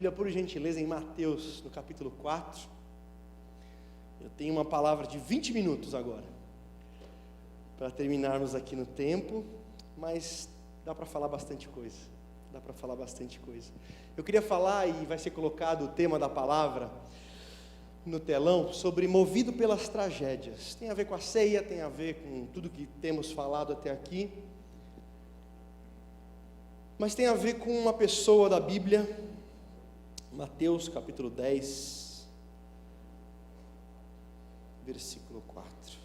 Bíblia, por gentileza, em Mateus, no capítulo 4. Eu tenho uma palavra de 20 minutos agora, para terminarmos aqui no tempo, mas dá para falar bastante coisa. Eu queria falar, e vai ser colocado o tema da palavra no telão, sobre movido pelas tragédias. Tem a ver com a ceia, tem a ver com tudo que temos falado até aqui, mas tem a ver com uma pessoa da Bíblia. Mateus capítulo 10, versículo 4.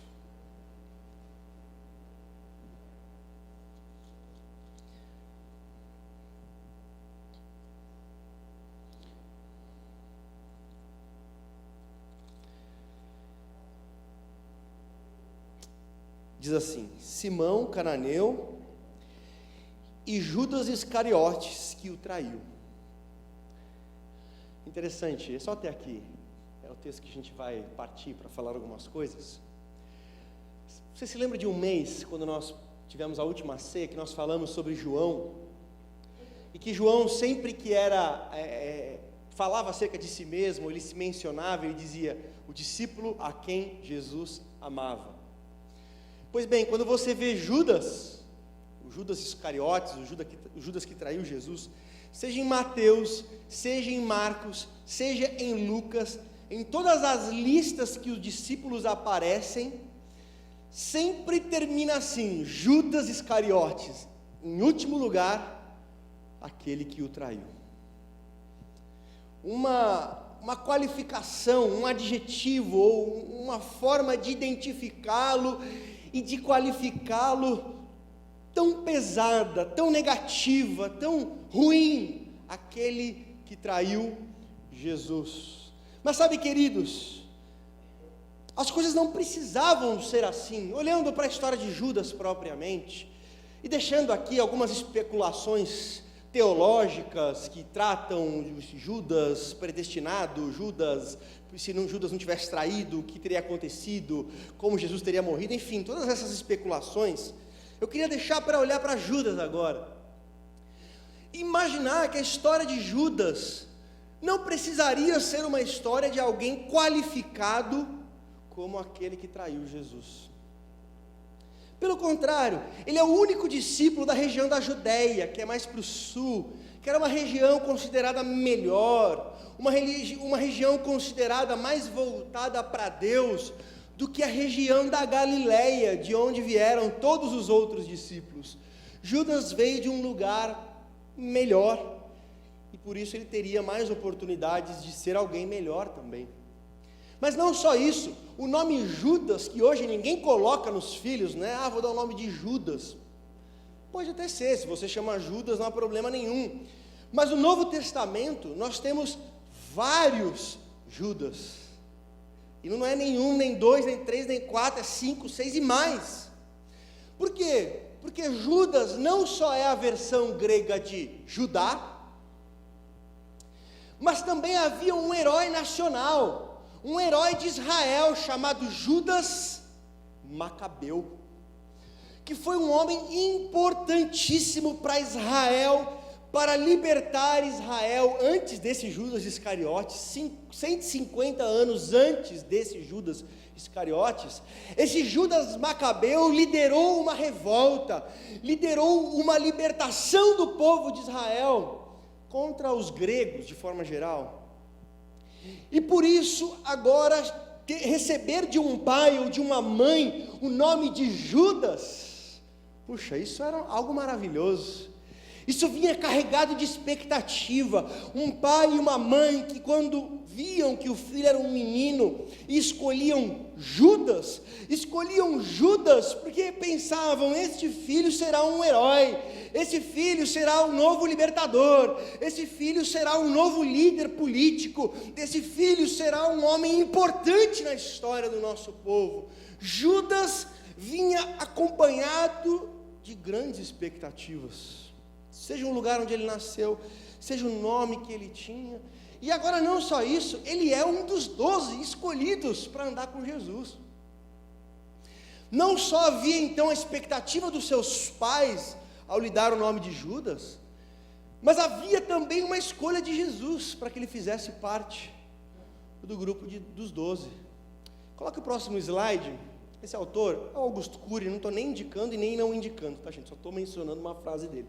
Diz assim: Simão cananeu e Judas Iscariotes, que o traiu. Interessante, é só até aqui, é o texto que a gente vai partir para falar algumas coisas. Você se lembra de um mês, quando nós tivemos a última ceia, que nós falamos sobre João, e que João sempre que falava acerca de si mesmo, ele se mencionava, ele dizia, o discípulo a quem Jesus amava. Pois bem, quando você vê Judas, o Judas Iscariotes, o Judas que traiu Jesus, seja em Mateus, seja em Marcos, seja em Lucas, em todas as listas que os discípulos aparecem, sempre termina assim: Judas Iscariotes, em último lugar, aquele que o traiu. Uma qualificação, um adjetivo, ou uma forma de identificá-lo e de qualificá-lo tão pesada, tão negativa, tão ruim, aquele que traiu Jesus. Mas sabe, queridos, as coisas não precisavam ser assim. Olhando para a história de Judas propriamente, e deixando aqui algumas especulações teológicas que tratam Judas predestinado, Judas, se Judas não tivesse traído, o que teria acontecido, como Jesus teria morrido, enfim, todas essas especulações. Eu queria deixar para olhar para Judas agora. Imaginar que a história de Judas não precisaria ser uma história de alguém qualificado como aquele que traiu Jesus. Pelo contrário, ele é o único discípulo da região da Judéia, que é mais para o sul, que era uma região considerada melhor, uma região considerada mais voltada para Deus, do que a região da Galileia, de onde vieram todos os outros discípulos. Judas veio de um lugar melhor, e por isso ele teria mais oportunidades de ser alguém melhor também. Mas não só isso, o nome Judas, que hoje ninguém coloca nos filhos, né? Vou dar o nome de Judas. Pode até ser, se você chama Judas não há problema nenhum. Mas no Novo Testamento nós temos vários Judas. E não é nenhum, nem dois, nem três, nem quatro, é 5, 6 e mais. Por quê? Porque Judas não só é a versão grega de Judá, mas também havia um herói nacional, um herói de Israel chamado Judas Macabeu, que foi um homem importantíssimo para Israel, para libertar Israel antes desse Judas Iscariotes, 150 anos antes desse Judas Iscariotes. Esse Judas Macabeu liderou uma revolta, liderou uma libertação do povo de Israel contra os gregos de forma geral. E por isso agora receber de um pai ou de uma mãe o nome de Judas, puxa, isso era algo maravilhoso. Isso vinha carregado de expectativa. Um pai e uma mãe que, quando viam que o filho era um menino, escolhiam Judas porque pensavam: este filho será um herói, esse filho será um novo libertador, esse filho será um novo líder político, esse filho será um homem importante na história do nosso povo. Judas vinha acompanhado de grandes expectativas, seja o lugar onde ele nasceu, seja o nome que ele tinha. E agora não só isso, ele é um dos 12 escolhidos para andar com Jesus. Não só havia então a expectativa dos seus pais ao lhe dar o nome de Judas, Mas havia também uma escolha de Jesus para que ele fizesse parte do grupo dos 12. Coloca o próximo slide. Esse autor é Augusto Cury, não estou nem indicando e nem não indicando, tá, gente? Só estou mencionando uma frase dele.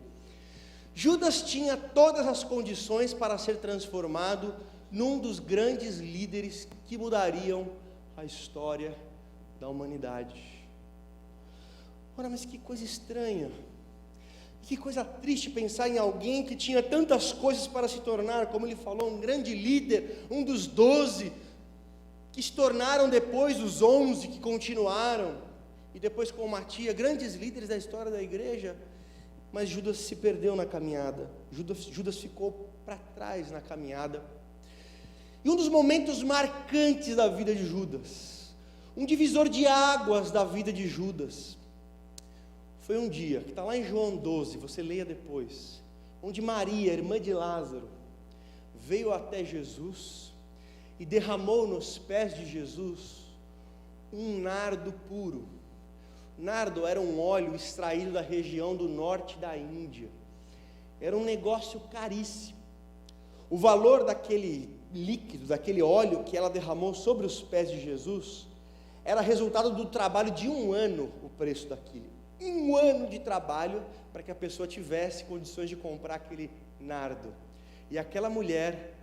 Judas tinha todas as condições para ser transformado num dos grandes líderes que mudariam a história da humanidade. Ora, mas que coisa estranha, que coisa triste pensar em alguém que tinha tantas coisas para se tornar, como ele falou, um grande líder, um dos 12, que se tornaram depois os 11 que continuaram, e depois com Matias, grandes líderes da história da igreja, mas Judas se perdeu na caminhada, Judas ficou para trás na caminhada. E um dos momentos marcantes da vida de Judas, um divisor de águas da vida de Judas, foi um dia, que está lá em João 12, você leia depois, onde Maria, irmã de Lázaro, veio até Jesus e derramou nos pés de Jesus um nardo puro. Nardo era um óleo extraído da região do norte da Índia, era um negócio caríssimo. O valor daquele líquido, daquele óleo que ela derramou sobre os pés de Jesus, era resultado do trabalho de um ano, o preço daquilo. Um ano de trabalho para que a pessoa tivesse condições de comprar aquele nardo. E aquela mulher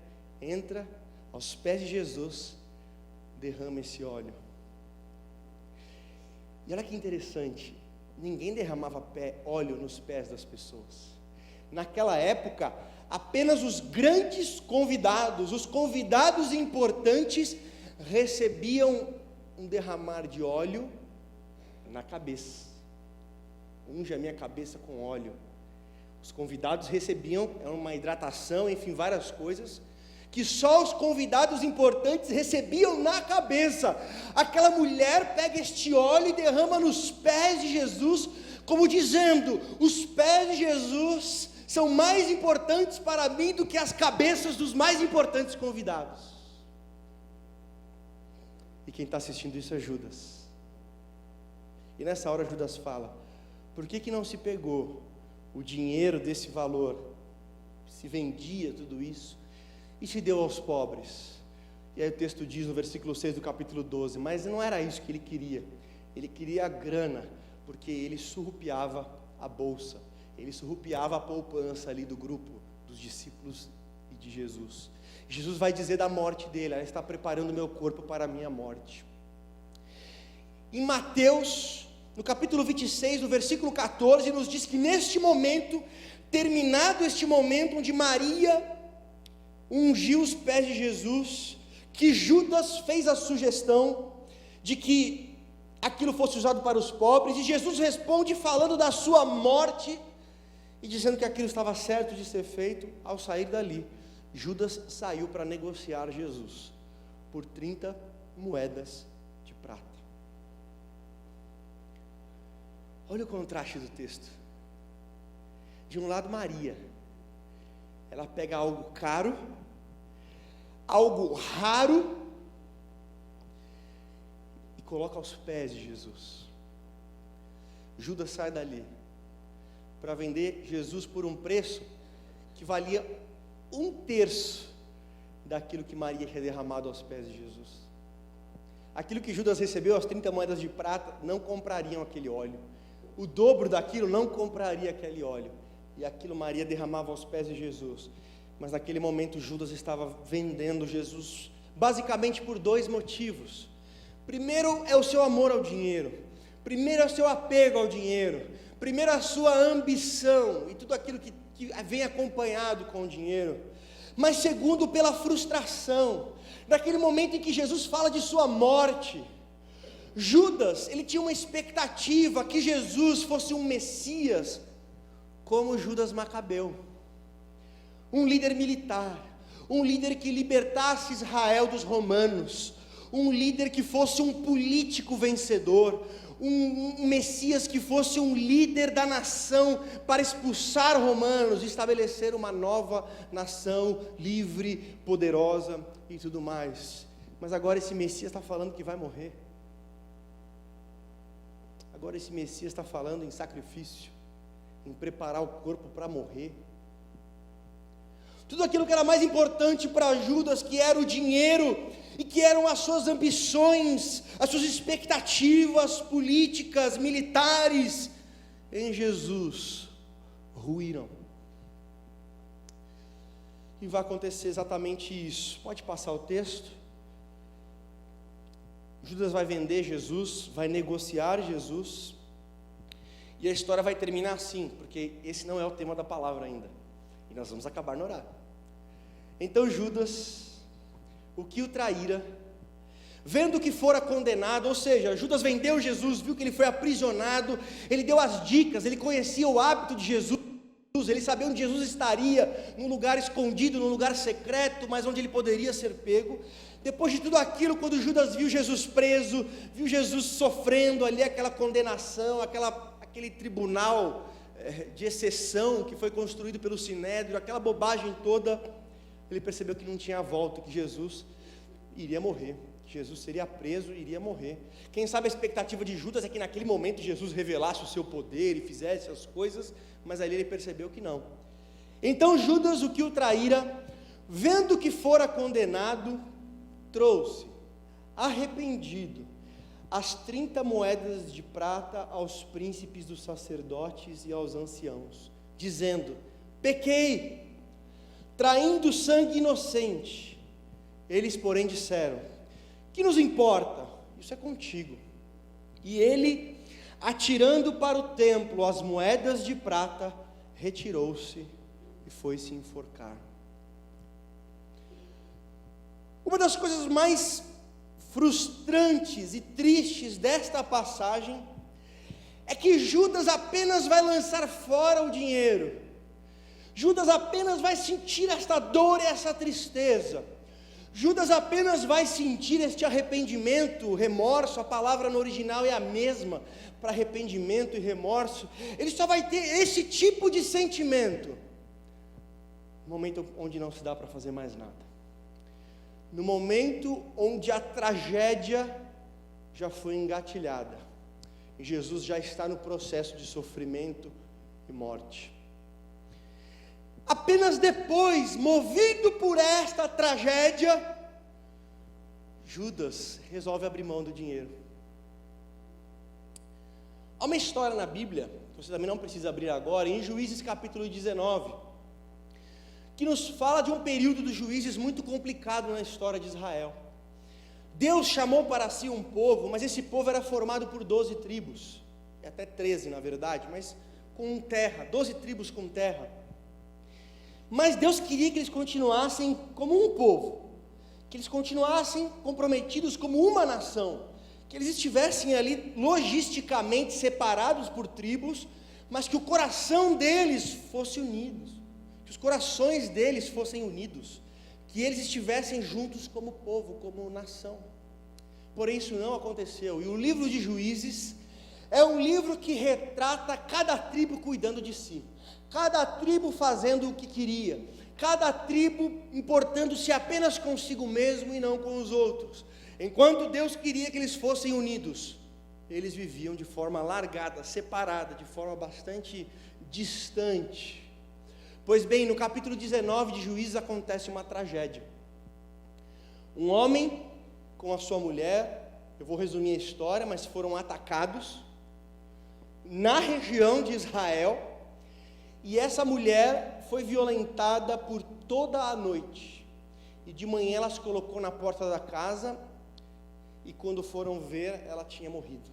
entra aos pés de Jesus, derrama esse óleo. E olha que interessante, ninguém derramava óleo nos pés das pessoas. Naquela época, apenas os grandes convidados, os convidados importantes, recebiam um derramar de óleo na cabeça. Unge a minha cabeça com óleo. Os convidados recebiam uma hidratação, enfim, várias coisas, que só os convidados importantes recebiam na cabeça. Aquela mulher pega este óleo e derrama nos pés de Jesus, como dizendo: os pés de Jesus são mais importantes para mim do que as cabeças dos mais importantes convidados. E quem está assistindo isso é Judas. E nessa hora Judas fala: por que não se pegou o dinheiro desse valor, se vendia tudo isso, e se deu aos pobres? E aí o texto diz no versículo 6 do capítulo 12, mas não era isso que ele queria a grana, porque ele surrupiava a bolsa, ele surrupiava a poupança ali do grupo, dos discípulos e de Jesus. Jesus vai dizer da morte dele: ela está preparando o meu corpo para a minha morte. Em Mateus, no capítulo 26, no versículo 14, nos diz que neste momento, terminado este momento onde Maria ungiu os pés de Jesus, que Judas fez a sugestão de que aquilo fosse usado para os pobres, e Jesus responde falando da sua morte, e dizendo que aquilo estava certo de ser feito. Ao sair dali, Judas saiu para negociar Jesus, por 30 moedas de prata. Olha o contraste do texto. De um lado, Maria, ela pega algo caro, algo raro, e coloca aos pés de Jesus. Judas sai dali para vender Jesus por um preço que valia 1/3 daquilo que Maria tinha derramado aos pés de Jesus. Aquilo que Judas recebeu, as 30 moedas de prata, não comprariam aquele óleo. O dobro daquilo não compraria aquele óleo. E aquilo Maria derramava aos pés de Jesus. Mas naquele momento Judas estava vendendo Jesus, basicamente por 2 motivos. Primeiro é o seu amor ao dinheiro. Primeiro é o seu apego ao dinheiro. Primeiro a sua ambição e tudo aquilo que vem acompanhado com o dinheiro. Mas segundo, pela frustração. Naquele momento em que Jesus fala de sua morte, Judas, ele tinha uma expectativa que Jesus fosse um Messias, como Judas Macabeu, um líder militar, um líder que libertasse Israel dos romanos, um líder que fosse um político vencedor, um Messias que fosse um líder da nação para expulsar romanos e estabelecer uma nova nação livre, poderosa e tudo mais. Mas agora esse Messias está falando que vai morrer. Agora esse Messias está falando em sacrifício, em preparar o corpo para morrer. tudo aquilo que era mais importante para Judas, que era o dinheiro, e que eram as suas ambições, as suas expectativas políticas, militares, em Jesus, ruíram. E vai acontecer exatamente isso. Pode passar o texto. Judas vai vender Jesus, vai negociar Jesus, e a história vai terminar assim, porque esse não é o tema da palavra ainda, e nós vamos acabar no horário. Então Judas, o que o traíra, vendo que fora condenado, ou seja, Judas vendeu Jesus, viu que ele foi aprisionado, ele deu as dicas, ele conhecia o hábito de Jesus, ele sabia onde Jesus estaria, num lugar escondido, num lugar secreto, mas onde ele poderia ser pego. Depois de tudo aquilo, quando Judas viu Jesus preso, viu Jesus sofrendo ali aquela condenação, aquele tribunal de exceção que foi construído pelo Sinédrio, aquela bobagem toda, ele percebeu que não tinha volta, que Jesus iria morrer, que Jesus seria preso e iria morrer. Quem sabe a expectativa de Judas é que naquele momento Jesus revelasse o seu poder e fizesse as coisas, mas ali ele percebeu que não. Então Judas, o que o traíra, vendo que fora condenado, trouxe, arrependido, as 30 moedas de prata aos príncipes dos sacerdotes e aos anciãos, dizendo: pequei, traindo sangue inocente. Eles, porém, disseram: que nos importa? Isso é contigo. E ele, atirando para o templo as moedas de prata, retirou-se e foi se enforcar. Uma das coisas mais frustrantes e tristes desta passagem é que Judas apenas vai lançar fora o dinheiro. Judas apenas vai sentir esta dor e essa tristeza. Judas apenas vai sentir este arrependimento, remorso. A palavra no original é a mesma para arrependimento e remorso. Ele só vai ter esse tipo de sentimento no momento onde não se dá para fazer mais nada, no momento onde a tragédia já foi engatilhada e Jesus já está no processo de sofrimento e morte. Apenas depois, movido por esta tragédia, Judas resolve abrir mão do dinheiro. Há uma história na Bíblia, que você também não precisa abrir agora, em Juízes capítulo 19, que nos fala de um período dos juízes muito complicado na história de Israel. Deus chamou para si um povo, mas esse povo era formado por 12 tribos, até 13 na verdade, mas com terra, 12 tribos com terra. Mas Deus queria que eles continuassem como um povo, que eles continuassem comprometidos como uma nação, que eles estivessem ali logisticamente separados por tribos, mas que o coração deles fosse unido, que os corações deles fossem unidos, que eles estivessem juntos como povo, como nação. Porém isso não aconteceu, e o livro de Juízes é um livro que retrata cada tribo cuidando de si, cada tribo fazendo o que queria, cada tribo importando-se apenas consigo mesmo e não com os outros. Enquanto Deus queria que eles fossem unidos, eles viviam de forma largada, separada, de forma bastante distante. Pois bem, no capítulo 19 de Juízes acontece uma tragédia. Um homem com a sua mulher, eu vou resumir a história, mas foram atacados na região de Israel, e essa mulher foi violentada por toda a noite, e de manhã ela se colocou na porta da casa, e quando foram ver, ela tinha morrido.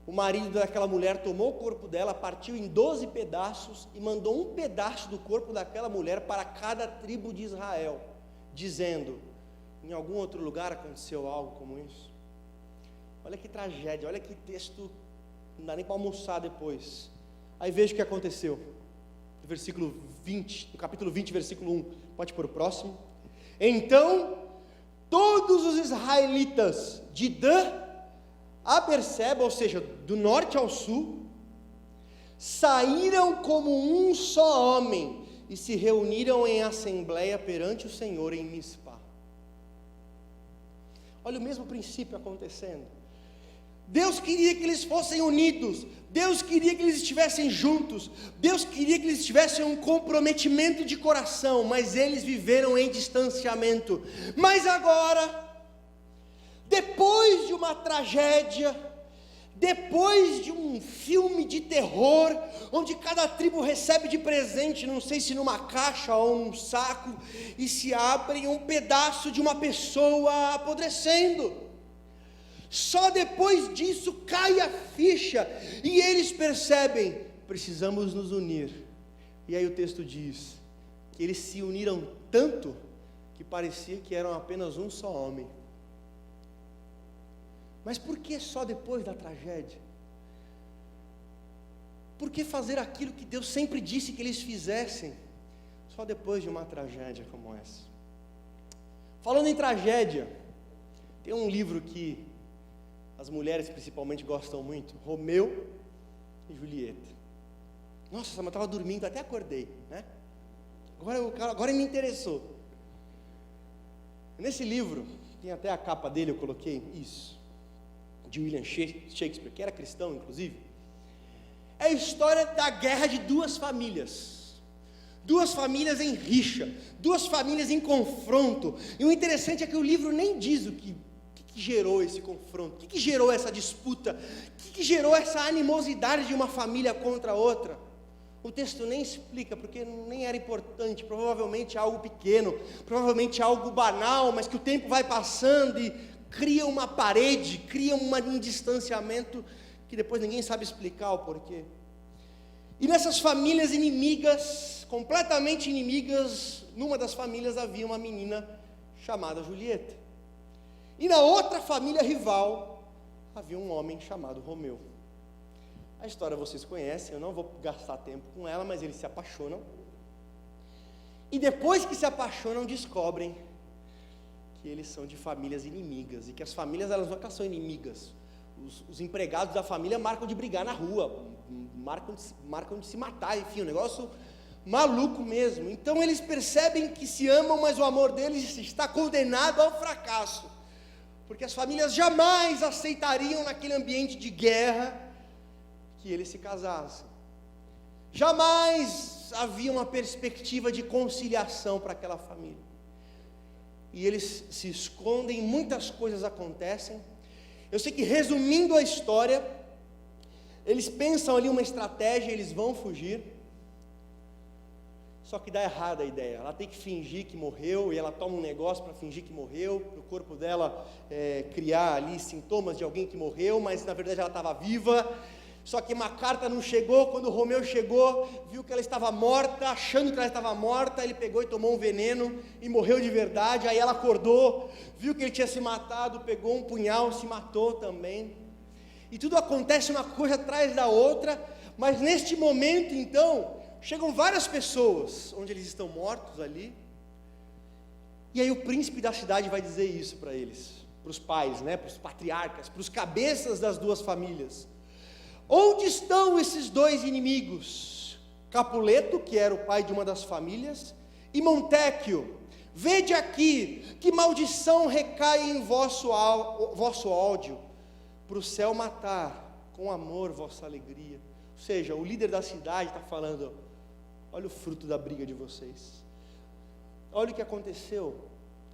O marido daquela mulher tomou o corpo dela, partiu em 12 pedaços, e mandou um pedaço do corpo daquela mulher para cada tribo de Israel, dizendo: em algum outro lugar aconteceu algo como isso? Olha que tragédia, olha que texto, não dá nem para almoçar depois. Aí veja o que aconteceu, no versículo 20, no capítulo 20, versículo 1, pode pôr o próximo. Então, todos os israelitas de Dan a Berseba, ou seja, do norte ao sul, saíram como um só homem, e se reuniram em assembleia perante o Senhor em Mispa. Olha o mesmo princípio acontecendo. Deus queria que eles fossem unidos, Deus queria que eles estivessem juntos, Deus queria que eles tivessem um comprometimento de coração, mas eles viveram em distanciamento. Mas agora, depois de uma tragédia, depois de um filme de terror, onde cada tribo recebe de presente, não sei se numa caixa ou num saco, e se abre um pedaço de uma pessoa apodrecendo, só depois disso cai a ficha, e eles percebem, precisamos nos unir. E aí o texto diz, que eles se uniram tanto, que parecia que eram apenas um só homem. Mas por que só depois da tragédia? Por que fazer aquilo que Deus sempre disse que eles fizessem, só depois de uma tragédia como essa? Falando em tragédia, tem um livro que as mulheres principalmente gostam muito, Romeu e Julieta. Nossa, eu estava dormindo, até acordei, né? Agora me interessou. Nesse livro, tem até a capa dele, eu coloquei isso, de William Shakespeare, que era cristão inclusive. É a história da guerra de duas famílias em rixa, duas famílias em confronto. E o interessante é que o livro nem diz o que gerou esse confronto, o que gerou essa disputa, o que gerou essa animosidade de uma família contra a outra. O texto nem explica, porque nem era importante, provavelmente algo pequeno, provavelmente algo banal, mas que o tempo vai passando e cria uma parede, cria um distanciamento que depois ninguém sabe explicar o porquê. E nessas famílias inimigas, completamente inimigas, numa das famílias havia uma menina chamada Julieta. E na outra família rival, havia um homem chamado Romeu. A história vocês conhecem, eu não vou gastar tempo com ela, mas eles se apaixonam. E depois que se apaixonam, descobrem que eles são de famílias inimigas, e que as famílias, elas nunca são inimigas. Os empregados da família marcam de brigar na rua, marcam de se matar, enfim, um negócio maluco mesmo. Então eles percebem que se amam, mas o amor deles está condenado ao fracasso, porque as famílias jamais aceitariam naquele ambiente de guerra que eles se casassem. Jamais havia uma perspectiva de conciliação para aquela família. E eles se escondem, muitas coisas acontecem. Eu sei que, resumindo a história, eles pensam ali uma estratégia, eles vão fugir. Só que dá errada a ideia. Ela tem que fingir que morreu, e ela toma um negócio para fingir que morreu, para o corpo dela criar ali sintomas de alguém que morreu, mas na verdade ela estava viva. Só que uma carta não chegou. Quando o Romeu chegou, viu que ela estava morta, achando que ela estava morta, ele pegou e tomou um veneno e morreu de verdade. Aí ela acordou, viu que ele tinha se matado, pegou um punhal, se matou também. E tudo acontece uma coisa atrás da outra, mas neste momento então, chegam várias pessoas, onde eles estão mortos ali, e aí o príncipe da cidade vai dizer isso para eles, para os pais, para os patriarcas, para os cabeças das duas famílias: onde estão esses dois inimigos? Capuleto, que era o pai de uma das famílias, e Montecchio, vede aqui, que maldição recai em vosso ódio, para o céu matar com amor vossa alegria. Ou seja, o líder da cidade está falando: olha o fruto da briga de vocês, olha o que aconteceu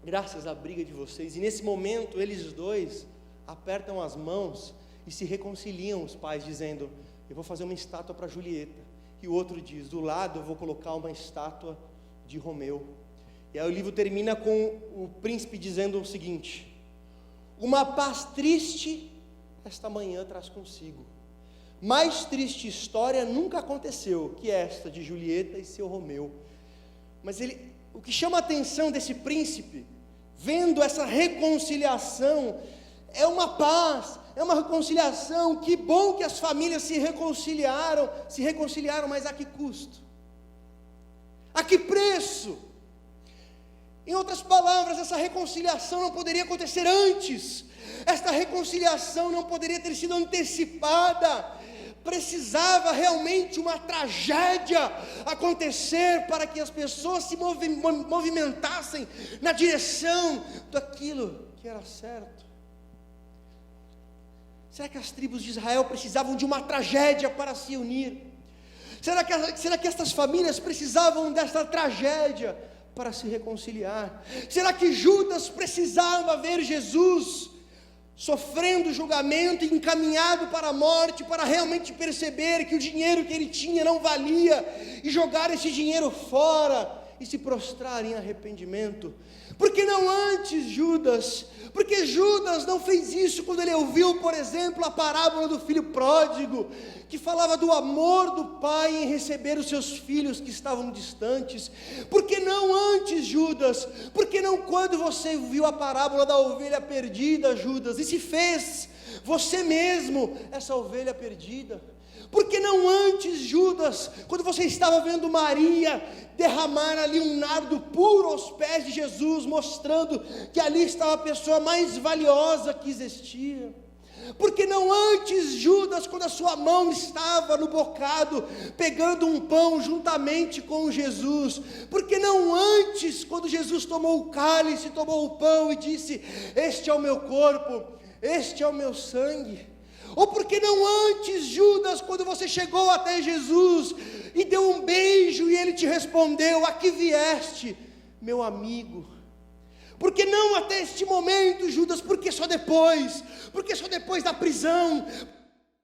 graças à briga de vocês. E nesse momento eles dois apertam as mãos e se reconciliam, os pais, dizendo: eu vou fazer uma estátua para Julieta. E o outro diz: do lado eu vou colocar uma estátua de Romeu. E aí o livro termina com o príncipe dizendo o seguinte: uma paz triste esta manhã traz consigo. Mais triste história nunca aconteceu que esta de Julieta e seu Romeu. Mas o que chama a atenção desse príncipe, vendo essa reconciliação, é uma paz, é uma reconciliação. Que bom que as famílias se reconciliaram, mas a que custo? A que preço? Em outras palavras, essa reconciliação não poderia acontecer antes, esta reconciliação não poderia ter sido antecipada. Precisava realmente uma tragédia acontecer para que as pessoas se movimentassem na direção daquilo que era certo. Será que as tribos de Israel precisavam de uma tragédia para se unir? Será que estas famílias precisavam desta tragédia para se reconciliar? Será que Judas precisava ver Jesus sofrendo julgamento e encaminhado para a morte, para realmente perceber que o dinheiro que ele tinha não valia, e jogar esse dinheiro fora, e se prostrar em arrependimento? Por que não antes, Judas? Porque Judas não fez isso quando ele ouviu, por exemplo, a parábola do filho pródigo, que falava do amor do pai em receber os seus filhos que estavam distantes. Por que não antes, Judas? Por que não quando você viu a parábola da ovelha perdida, Judas, e se fez você mesmo essa ovelha perdida? Por que não antes, Judas, quando você estava vendo Maria derramar ali um nardo puro aos pés de Jesus, mostrando que ali estava a pessoa mais valiosa que existia? Por que não antes, Judas, quando a sua mão estava no bocado, pegando um pão juntamente com Jesus? Por que não antes, quando Jesus tomou o cálice, tomou o pão e disse: este é o meu corpo, este é o meu sangue? Ou por que não antes, Judas, quando você chegou até Jesus e deu um beijo e ele te respondeu: aqui vieste, meu amigo? Por que não até este momento, Judas? Por que só depois? Por que só depois da prisão?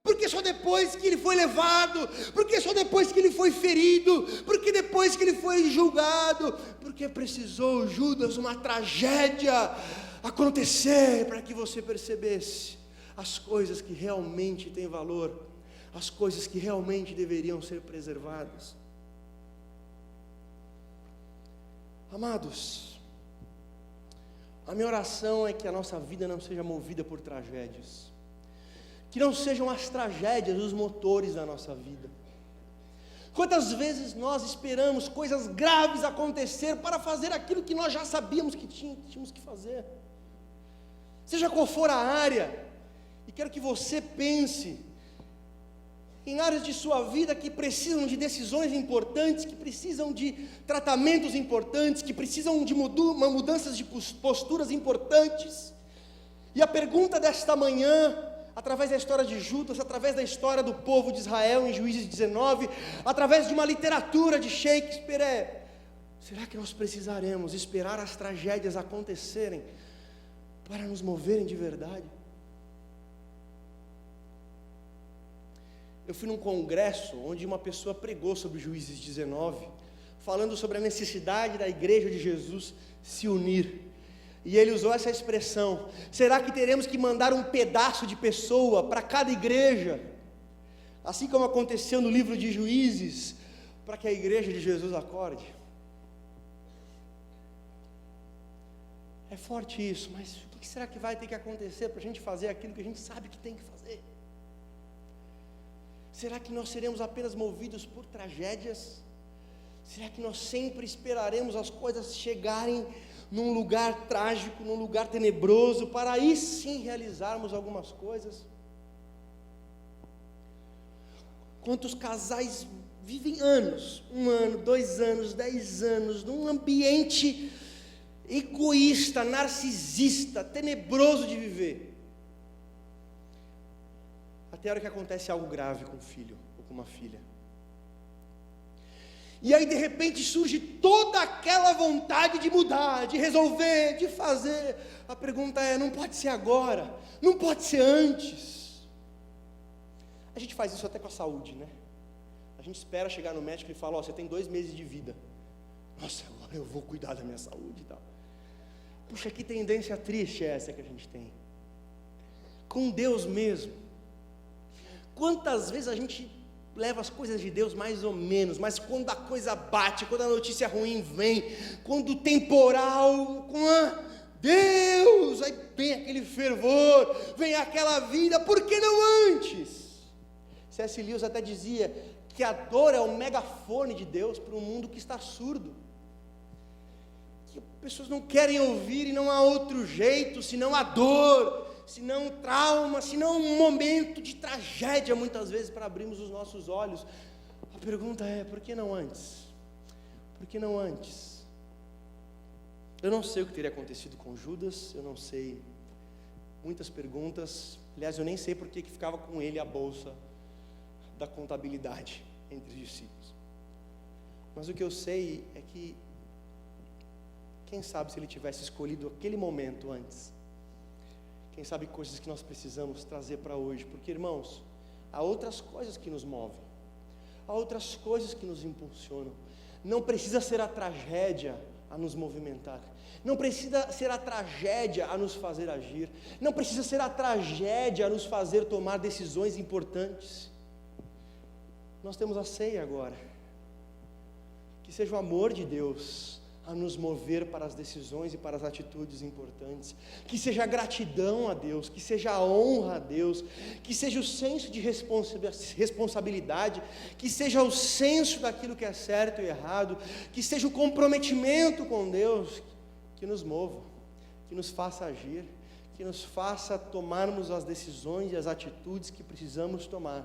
Por que só depois que ele foi levado? Por que só depois que ele foi ferido? Por que depois que ele foi julgado? Porque precisou, Judas, uma tragédia acontecer para que você percebesse as coisas que realmente têm valor, as coisas que realmente deveriam ser preservadas. Amados, a minha oração é que a nossa vida não seja movida por tragédias, que não sejam as tragédias os motores da nossa vida. Quantas vezes nós esperamos coisas graves acontecer para fazer aquilo que nós já sabíamos que tínhamos que fazer, seja qual for a área. E quero que você pense em áreas de sua vida que precisam de decisões importantes, que precisam de tratamentos importantes, que precisam de mudanças de posturas importantes. E a pergunta desta manhã, através da história de Judas, através da história do povo de Israel em Juízes 19, através de uma literatura de Shakespeare, é: será que nós precisaremos esperar as tragédias acontecerem para nos moverem de verdade? Eu fui num congresso onde uma pessoa pregou sobre Juízes 19, falando sobre a necessidade da igreja de Jesus se unir. E ele usou essa expressão: será que teremos que mandar um pedaço de pessoa para cada igreja, assim como aconteceu no livro de Juízes, para que a igreja de Jesus acorde? É forte isso, mas o que será que vai ter que acontecer para a gente fazer aquilo que a gente sabe que tem que fazer? Será que nós seremos apenas movidos por tragédias? Será que nós sempre esperaremos as coisas chegarem num lugar trágico, num lugar tenebroso, para aí sim realizarmos algumas coisas? Quantos casais vivem anos, 1 ano, 2 anos, 10 anos, num ambiente egoísta, narcisista, tenebroso de viver, até a hora que acontece algo grave com um filho ou com uma filha. E aí de repente surge toda aquela vontade de mudar, de resolver, de fazer. A pergunta é: não pode ser agora, não pode ser antes. A gente faz isso até com a saúde, né? A gente espera chegar no médico e fala: ó, você tem 2 meses de vida. Nossa, agora eu vou cuidar da minha saúde e tal. Puxa, que tendência triste é essa que a gente tem. Com Deus mesmo. Quantas vezes a gente leva as coisas de Deus mais ou menos, mas quando a coisa bate, quando a notícia ruim vem, quando o temporal, Deus, aí vem aquele fervor, vem aquela vida. Por que não antes? C.S. Lewis até dizia que a dor é o megafone de Deus para um mundo que está surdo, que pessoas não querem ouvir e não há outro jeito senão a dor, senão um trauma, senão um momento de tragédia, muitas vezes, para abrirmos os nossos olhos. A pergunta é: por que não antes? Por que não antes? Eu não sei o que teria acontecido com Judas, eu não sei muitas perguntas. Aliás, eu nem sei por que ficava com ele a bolsa da contabilidade entre os discípulos. Mas o que eu sei é que, quem sabe se ele tivesse escolhido aquele momento antes, quem sabe coisas que nós precisamos trazer para hoje, porque, irmãos, há outras coisas que nos movem, há outras coisas que nos impulsionam. Não precisa ser a tragédia a nos movimentar, não precisa ser a tragédia a nos fazer agir, não precisa ser a tragédia a nos fazer tomar decisões importantes. Nós temos a ceia agora, que seja o amor de Deus a nos mover para as decisões e para as atitudes importantes, que seja a gratidão a Deus, que seja a honra a Deus, que seja o senso de responsabilidade, que seja o senso daquilo que é certo e errado, que seja o comprometimento com Deus, que nos mova, que nos faça agir, que nos faça tomarmos as decisões e as atitudes que precisamos tomar,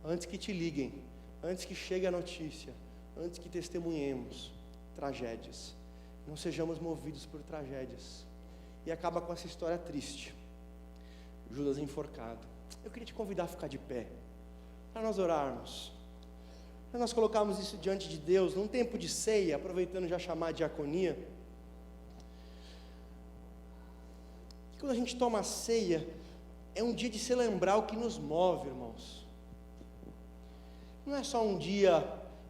antes que te liguem, antes que chegue a notícia, antes que testemunhemos tragédias. Não sejamos movidos por tragédias. E acaba com essa história triste. Judas enforcado. Eu queria te convidar a ficar de pé, para nós orarmos, para nós colocarmos isso diante de Deus, num tempo de ceia, aproveitando já chamar a diaconia. E quando a gente toma a ceia, é um dia de se lembrar o que nos move, irmãos. Não é só um dia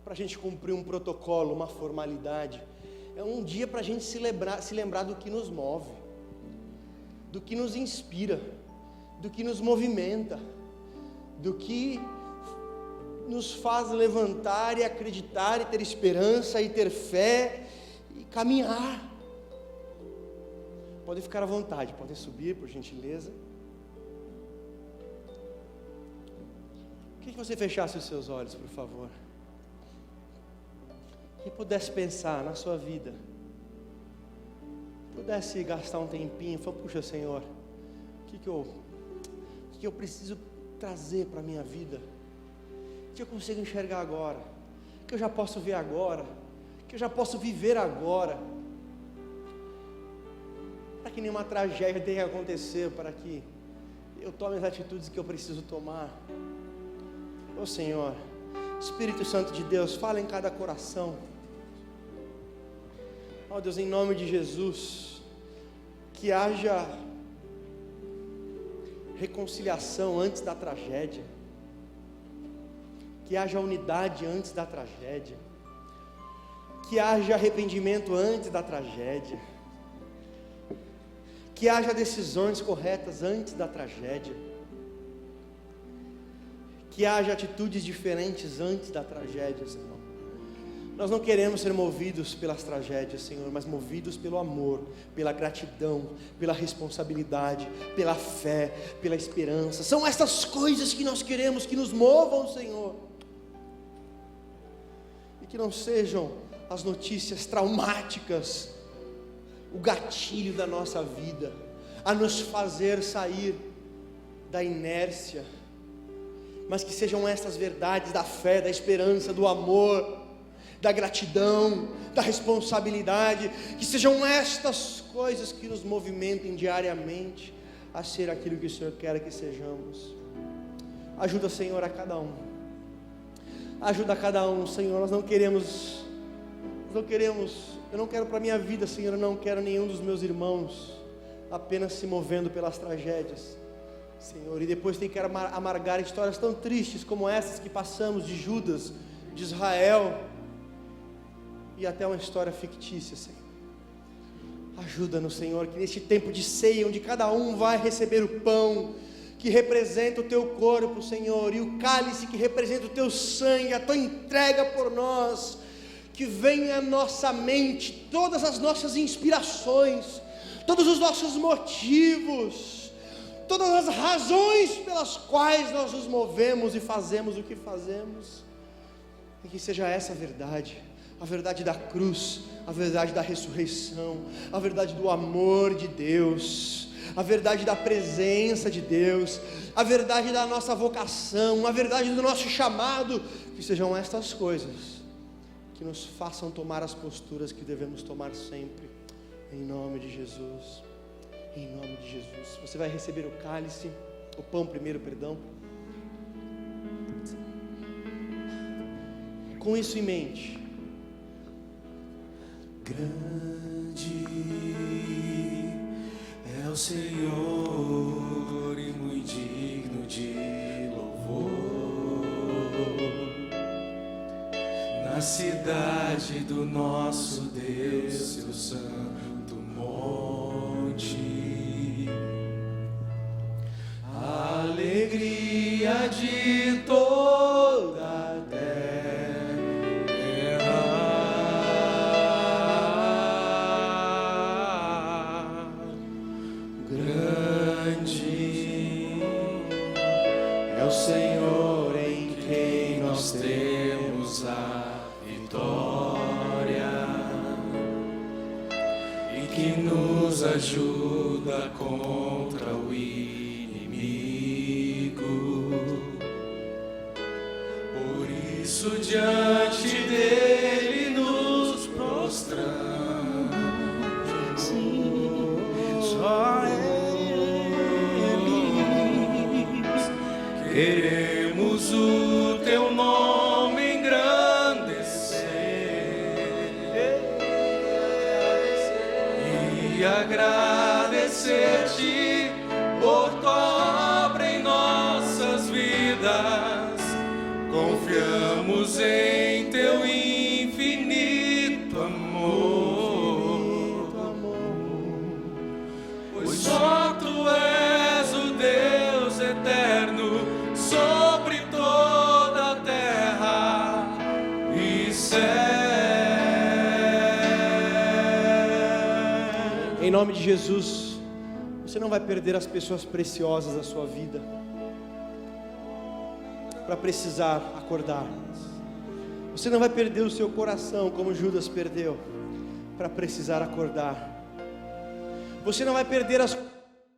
para a gente cumprir um protocolo, uma formalidade. É um dia para a gente se lembrar do que nos move, do que nos inspira, do que nos movimenta, do que nos faz levantar e acreditar e ter esperança e ter fé e caminhar. Podem ficar à vontade, podem subir, por gentileza. Queria que você fechasse os seus olhos, por favor. E pudesse pensar na sua vida, pudesse gastar um tempinho, falar, puxa Senhor, o que eu preciso trazer para a minha vida, que eu consigo enxergar agora, que eu já posso ver agora, que eu já posso viver agora, para que nenhuma tragédia tenha que acontecer, para que eu tome as atitudes que eu preciso tomar. Ô Senhor, Espírito Santo de Deus, fala em cada coração. Ó Deus, em nome de Jesus, que haja reconciliação antes da tragédia, que haja unidade antes da tragédia, que haja arrependimento antes da tragédia, que haja decisões corretas antes da tragédia, que haja atitudes diferentes antes da tragédia, Senhor. Nós não queremos ser movidos pelas tragédias, Senhor, mas movidos pelo amor, pela gratidão, pela responsabilidade, pela fé, pela esperança. São essas coisas que nós queremos que nos movam, Senhor. E que não sejam as notícias traumáticas, o gatilho da nossa vida, a nos fazer sair da inércia, mas que sejam estas verdades da fé, da esperança, do amor, da gratidão, da responsabilidade, que sejam estas coisas que nos movimentem diariamente a ser aquilo que o Senhor quer que sejamos. Ajuda, Senhor, a cada um. Ajuda a cada um, Senhor. Eu não quero para a minha vida, Senhor, eu não quero nenhum dos meus irmãos apenas se movendo pelas tragédias, Senhor, e depois tem que amargar histórias tão tristes como essas que passamos de Judas, de Israel, e até uma história fictícia, Senhor. Ajuda-nos, Senhor, que neste tempo de ceia, onde cada um vai receber o pão que representa o teu corpo, Senhor, e o cálice que representa o teu sangue, a tua entrega por nós, que venha à nossa mente todas as nossas inspirações, todos os nossos motivos, todas as razões pelas quais nós nos movemos e fazemos o que fazemos, e que seja essa a verdade da cruz, a verdade da ressurreição, a verdade do amor de Deus, a verdade da presença de Deus, a verdade da nossa vocação, a verdade do nosso chamado, que sejam estas coisas que nos façam tomar as posturas que devemos tomar sempre, em nome de Jesus. Em nome de Jesus. Você vai receber o cálice, o pão primeiro, perdão. Com isso em mente. Grande é o Senhor e muito digno de louvor. Na cidade do nosso Deus, seu santo monte, a alegria de toda a terra. Grande é o Senhor em quem nós temos a vitória e que nos ajuda contra o inimigo. Por isso diante dele nos prostramos. Só eles queremos o teu nome engrandecer e agradecer-te por tua obra em nossas vidas. Confiamos em teu infinito amor, pois só tu és o Deus eterno sobre toda a terra e céu. Em nome de Jesus, você não vai perder as pessoas preciosas da sua vida para precisar acordar. Você não vai perder o seu coração como Judas perdeu para precisar acordar. Você não vai perder as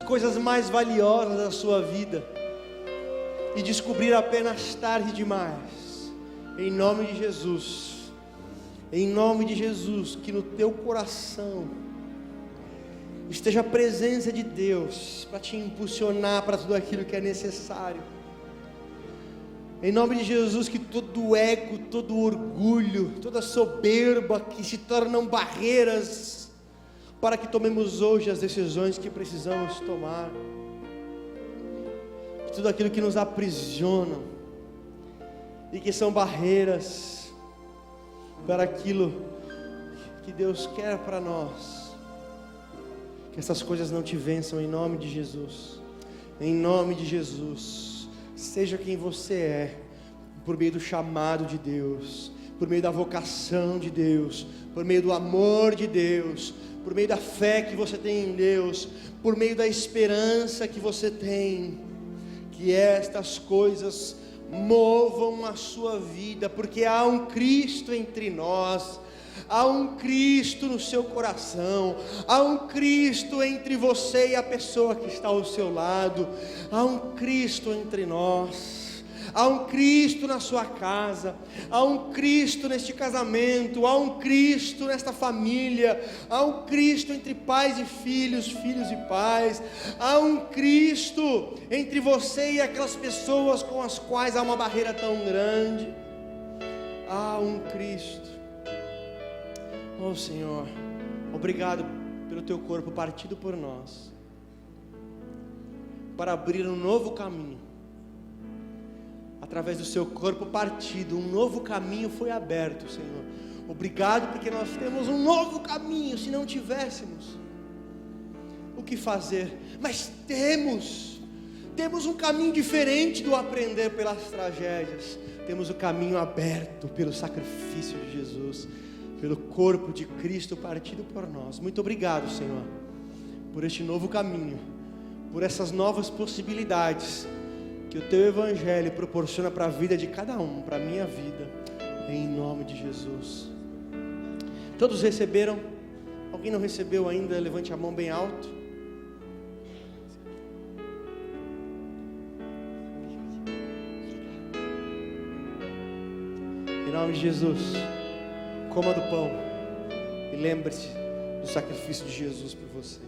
coisas mais valiosas da sua vida e descobrir apenas tarde demais. Em nome de Jesus, que no teu coração esteja a presença de Deus para te impulsionar para tudo aquilo que é necessário. Em nome de Jesus, que todo ego, todo orgulho, toda soberba que se tornam barreiras para que tomemos hoje as decisões que precisamos tomar, que tudo aquilo que nos aprisiona e que são barreiras para aquilo que Deus quer para nós, que essas coisas não te vençam em nome de Jesus. Em nome de Jesus, seja quem você é, por meio do chamado de Deus, por meio da vocação de Deus, por meio do amor de Deus, por meio da fé que você tem em Deus, por meio da esperança que você tem, que estas coisas movam a sua vida, porque há um Cristo entre nós, há um Cristo no seu coração, há um Cristo entre você e a pessoa que está ao seu lado, há um Cristo entre nós, há um Cristo na sua casa, há um Cristo neste casamento, há um Cristo nesta família, há um Cristo entre pais e filhos, filhos e pais, há um Cristo entre você e aquelas pessoas com as quais há uma barreira tão grande. Há um Cristo. Oh Senhor, obrigado pelo teu corpo partido por nós, para abrir um novo caminho. Através do seu corpo partido, um novo caminho foi aberto, Senhor. Obrigado porque nós temos um novo caminho. Se não tivéssemos o que fazer, mas temos um caminho diferente do aprender pelas tragédias. Temos o caminho aberto pelo sacrifício de Jesus, pelo corpo de Cristo partido por nós. Muito obrigado, Senhor, por este novo caminho, por essas novas possibilidades que o teu evangelho proporciona para a vida de cada um, para a minha vida, em nome de Jesus. Todos receberam? Alguém não recebeu ainda? Levante a mão bem alto. Em nome de Jesus, coma do pão e lembre-se do sacrifício de Jesus por você.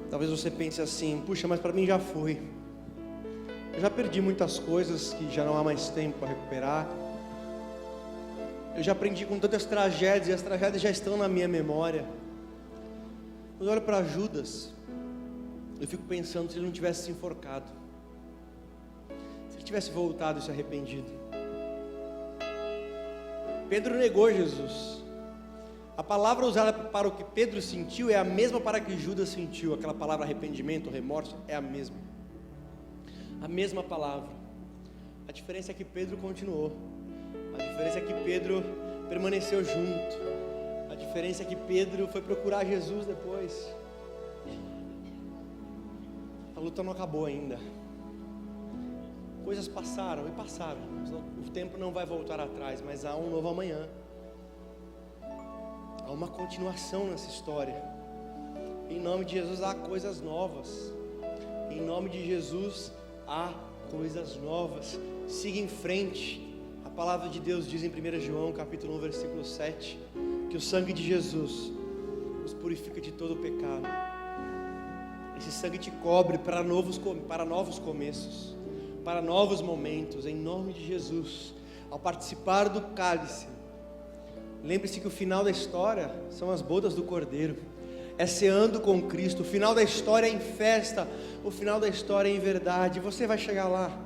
Talvez você pense assim: puxa, mas para mim já foi. Eu já perdi muitas coisas que já não há mais tempo para recuperar. Eu já aprendi com tantas tragédias e as tragédias já estão na minha memória. Quando eu olho para Judas, eu fico pensando se ele não tivesse se enforcado, se ele tivesse voltado e se arrependido. Pedro negou Jesus. A palavra usada para o que Pedro sentiu é a mesma para que Judas sentiu. Aquela palavra arrependimento, remorso, é a mesma. A mesma palavra. A diferença é que Pedro continuou. A diferença é que Pedro permaneceu junto. A diferença é que Pedro foi procurar Jesus depois. A luta não acabou ainda. Coisas passaram e passaram. O tempo não vai voltar atrás, mas há um novo amanhã. Há uma continuação nessa história. Em nome de Jesus há coisas novas. Em nome de Jesus há coisas novas. Siga em frente. A palavra de Deus diz em 1 João capítulo 1 versículo 7 que o sangue de Jesus nos purifica de todo o pecado. Esse sangue te cobre para novos começos, para novos momentos. Em nome de Jesus, ao participar do cálice, lembre-se que o final da história são as bodas do Cordeiro, é ceando com Cristo. O final da história é em festa, o final da história é em verdade. Você vai chegar lá,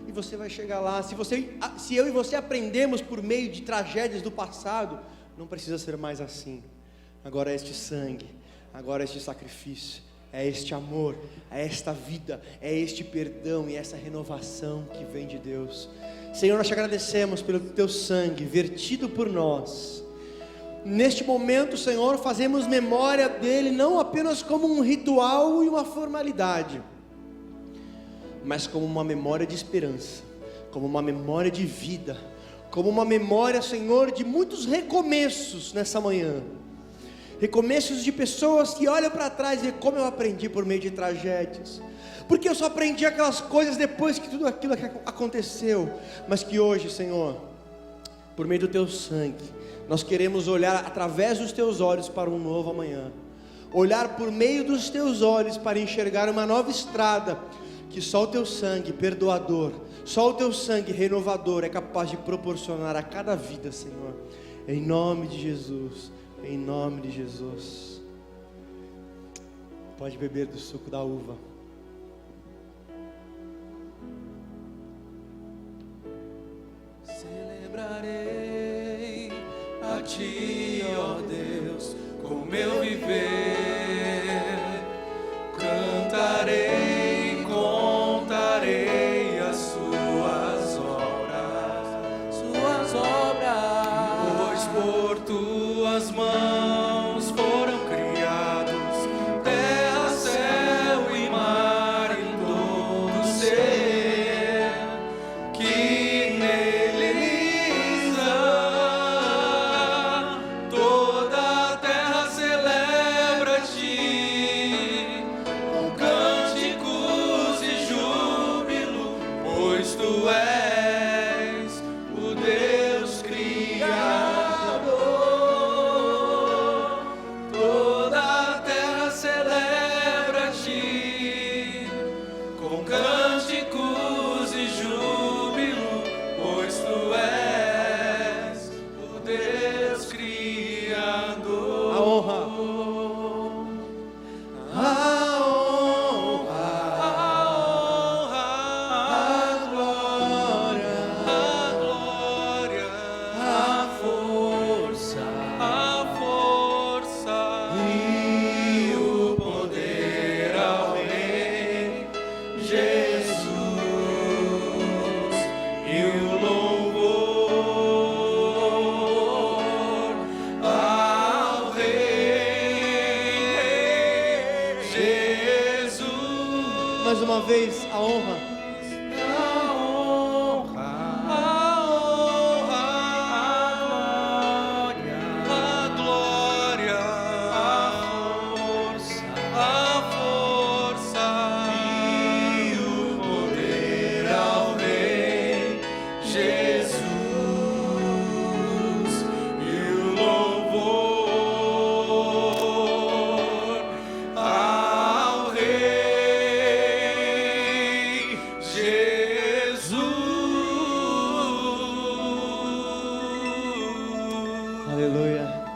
e você vai chegar lá. Se eu e você aprendemos por meio de tragédias do passado, não precisa ser mais assim. Agora é este sangue, agora é este sacrifício, é este amor, é esta vida, é este perdão e essa renovação que vem de Deus. Senhor, nós te agradecemos pelo teu sangue vertido por nós. Neste momento, Senhor, fazemos memória dele não apenas como um ritual e uma formalidade, mas como uma memória de esperança, como uma memória de vida, como uma memória, Senhor, de muitos recomeços nessa manhã. Recomeços de pessoas que olham para trás e como eu aprendi por meio de tragédias, porque eu só aprendi aquelas coisas depois que tudo aquilo aconteceu, mas que hoje, Senhor, por meio do teu sangue, nós queremos olhar através dos teus olhos para um novo amanhã, olhar por meio dos teus olhos para enxergar uma nova estrada, que só o teu sangue perdoador, só o teu sangue renovador é capaz de proporcionar a cada vida, Senhor. Em nome de Jesus, em nome de Jesus. Pode beber do suco da uva. Celebrarei a Ti, ó Deus, com meu viver. Cantarei, contarei as Suas obras, pois por Tuas mãos foram criados terra, céu e mar e todo ser que nele está. Toda a terra celebra-Te com cânticos e júbilo, pois Tu és o Deus Criador. Toda a terra celebra-Te com cânticos e júbilo, pois Tu és o Deus Criador. A honra, a honra, a glória, a força e o poder ao Rei Jesus, e o louvor ao Rei Jesus. mais uma vez, a honra. A glória, a força e o poder ao Rei Jesus, e o louvor ao Rei Aleluia.